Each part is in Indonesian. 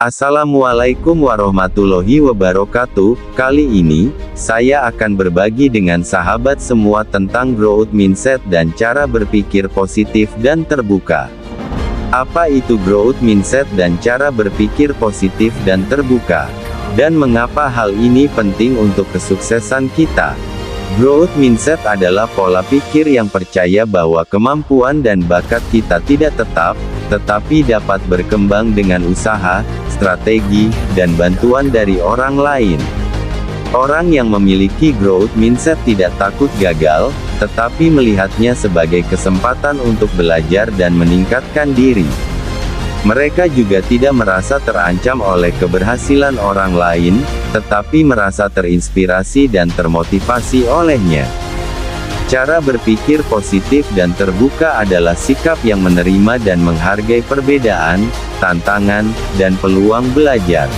Assalamualaikum warahmatullahi wabarakatuh. Kali ini, saya akan berbagi dengan sahabat semua tentang growth mindset dan cara berpikir positif dan terbuka. Apa itu growth mindset dan cara berpikir positif dan terbuka? Dan mengapa hal ini penting untuk kesuksesan kita? Growth mindset adalah pola pikir yang percaya bahwa kemampuan dan bakat kita tidak tetap, tetapi dapat berkembang dengan usaha, strategi, dan bantuan dari orang lain. Orang yang memiliki growth mindset tidak takut gagal, tetapi melihatnya sebagai kesempatan untuk belajar dan meningkatkan diri. Mereka juga tidak merasa terancam oleh keberhasilan orang lain, tetapi merasa terinspirasi dan termotivasi olehnya. Cara berpikir positif dan terbuka adalah sikap yang menerima dan menghargai perbedaan, tantangan, dan peluang belajar.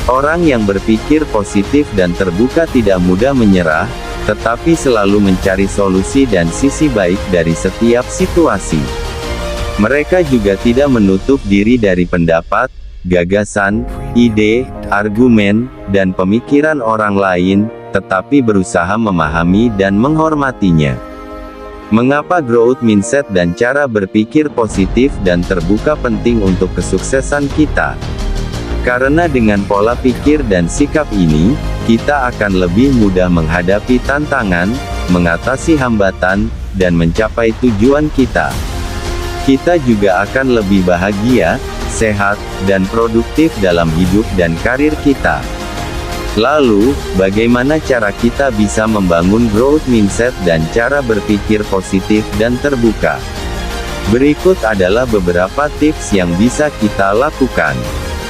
Orang yang berpikir positif dan terbuka tidak mudah menyerah, tetapi selalu mencari solusi dan sisi baik dari setiap situasi. Mereka juga tidak menutup diri dari pendapat, gagasan, ide, argumen, dan pemikiran orang lain, tetapi berusaha memahami dan menghormatinya. Mengapa growth mindset dan cara berpikir positif dan terbuka penting untuk kesuksesan kita? Karena dengan pola pikir dan sikap ini, kita akan lebih mudah menghadapi tantangan, mengatasi hambatan, dan mencapai tujuan kita. Kita juga akan lebih bahagia, sehat, dan produktif dalam hidup dan karir kita. Lalu, bagaimana cara kita bisa membangun growth mindset dan cara berpikir positif dan terbuka? Berikut adalah beberapa tips yang bisa kita lakukan.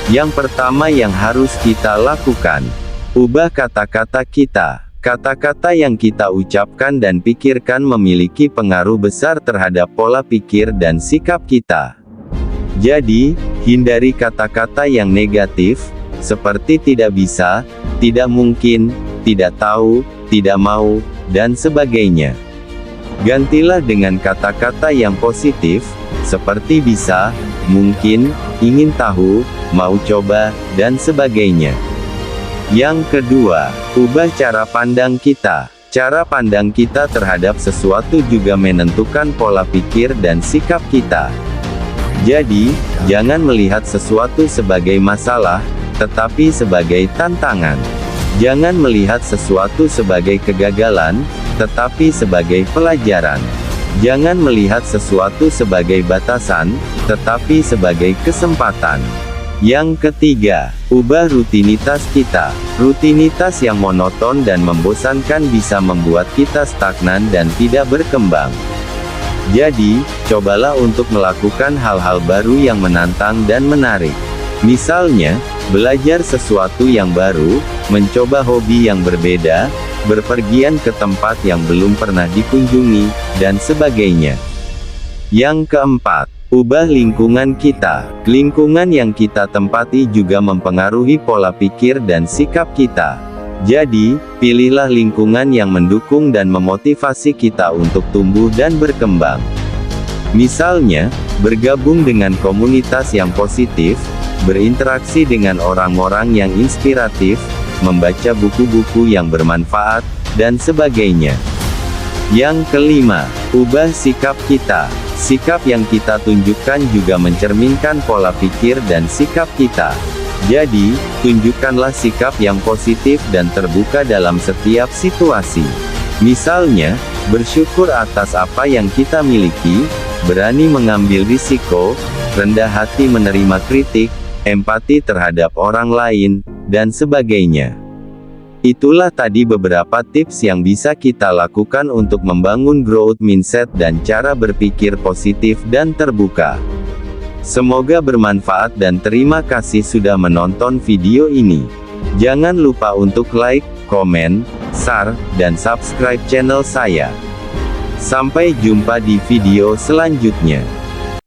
Yang pertama yang harus kita lakukan, ubah kata-kata kita. Kata-kata yang kita ucapkan dan pikirkan memiliki pengaruh besar terhadap pola pikir dan sikap kita. Jadi, hindari kata-kata yang negatif, seperti tidak bisa, tidak mungkin, tidak tahu, tidak mau, dan sebagainya. Gantilah dengan kata-kata yang positif, seperti bisa, mungkin, ingin tahu, mau coba, dan sebagainya. Yang kedua, ubah cara pandang kita. Cara pandang kita terhadap sesuatu juga menentukan pola pikir dan sikap kita. Jadi, jangan melihat sesuatu sebagai masalah, tetapi sebagai tantangan. Jangan melihat sesuatu sebagai kegagalan, tetapi sebagai pelajaran. Jangan melihat sesuatu sebagai batasan, tetapi sebagai kesempatan. Yang ketiga, ubah rutinitas kita. Rutinitas yang monoton dan membosankan bisa membuat kita stagnan dan tidak berkembang. Jadi, cobalah untuk melakukan hal-hal baru yang menantang dan menarik. Misalnya, belajar sesuatu yang baru, mencoba hobi yang berbeda, berpergian ke tempat yang belum pernah dikunjungi, dan sebagainya. Yang keempat, ubah lingkungan kita. Lingkungan yang kita tempati juga mempengaruhi pola pikir dan sikap kita. Jadi, pilihlah lingkungan yang mendukung dan memotivasi kita untuk tumbuh dan berkembang. Misalnya, bergabung dengan komunitas yang positif, berinteraksi dengan orang-orang yang inspiratif, membaca buku-buku yang bermanfaat, dan sebagainya. Yang kelima, ubah sikap kita. Sikap yang kita tunjukkan juga mencerminkan pola pikir dan sikap kita. Jadi, tunjukkanlah sikap yang positif dan terbuka dalam setiap situasi. Misalnya, bersyukur atas apa yang kita miliki, berani mengambil risiko, rendah hati menerima kritik, empati terhadap orang lain, dan sebagainya. Itulah tadi beberapa tips yang bisa kita lakukan untuk membangun growth mindset dan cara berpikir positif dan terbuka. Semoga bermanfaat dan terima kasih sudah menonton video ini. Jangan lupa untuk like, komen, share, dan subscribe channel saya. Sampai jumpa di video selanjutnya.